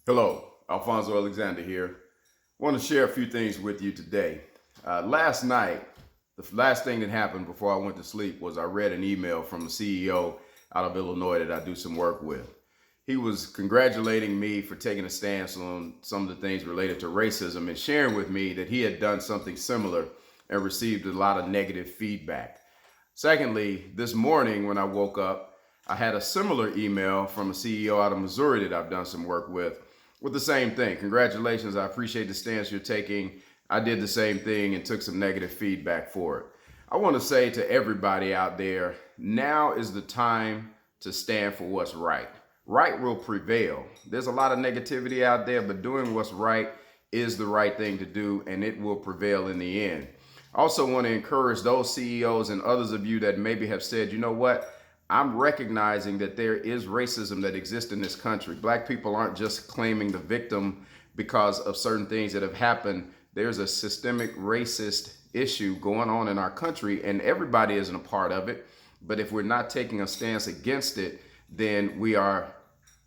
Hello, Alfonso Alexander here. I want to share a few things with you today. Last night, the last thing that happened before I went to sleep was I read an email from the CEO out of Illinois that I do some work with. He was congratulating me for taking a stance on some of the things related to racism and sharing with me that he had done something similar and received a lot of negative feedback. Secondly, this morning when I woke up, I had a similar email from a CEO out of Missouri that I've done some work with the same thing. Congratulations, I appreciate the stance you're taking. I did the same thing and took some negative feedback for it. I want to say to everybody out there, now is the time to stand for what's right. Right will prevail. There's a lot of negativity out there, but doing what's right is the right thing to do, and it will prevail in the end. I also want to encourage those CEOs and others of you that maybe have said, you know what, I'm recognizing that there is racism that exists in this country. Black people aren't just claiming the victim because of certain things that have happened. There's a systemic racist issue going on in our country, and everybody isn't a part of it. But if we're not taking a stance against it, then we are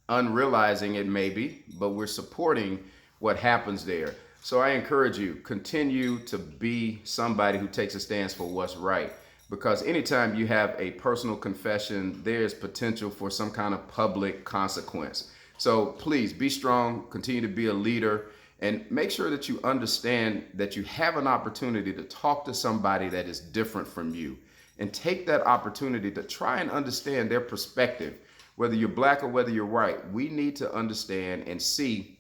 unrealizing it maybe, but we're supporting what happens there. So I encourage you, continue to be somebody who takes a stance for what's right. Because anytime you have a personal confession, there's potential for some kind of public consequence. So please be strong, continue to be a leader, and make sure that you understand that you have an opportunity to talk to somebody that is different from you. And take that opportunity to try and understand their perspective. Whether you're black or whether you're white, we need to understand and see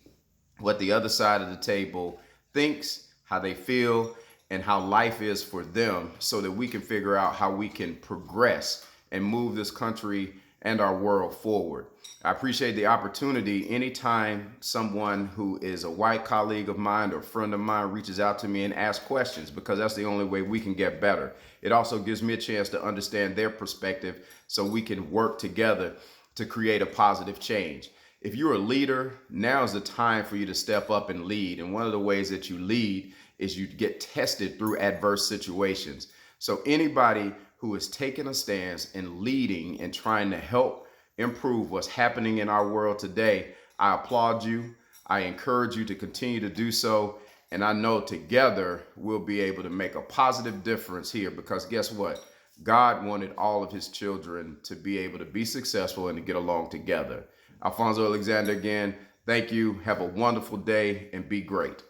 what the other side of the table thinks, how they feel, and how life is for them so that we can figure out how we can progress and move this country and our world forward. I appreciate the opportunity anytime someone who is a white colleague of mine or friend of mine reaches out to me and asks questions, because that's the only way we can get better. It also gives me a chance to understand their perspective so we can work together to create a positive change. If you're a leader, now is the time for you to step up and lead. And one of the ways that you lead is you get tested through adverse situations. So anybody who is taking a stance and leading and trying to help improve what's happening in our world today, I applaud you. I encourage you to continue to do so. And I know together we'll be able to make a positive difference here, because guess what? God wanted all of his children to be able to be successful and to get along together. Alfonso Alexander again, thank you. Have a wonderful day and be great.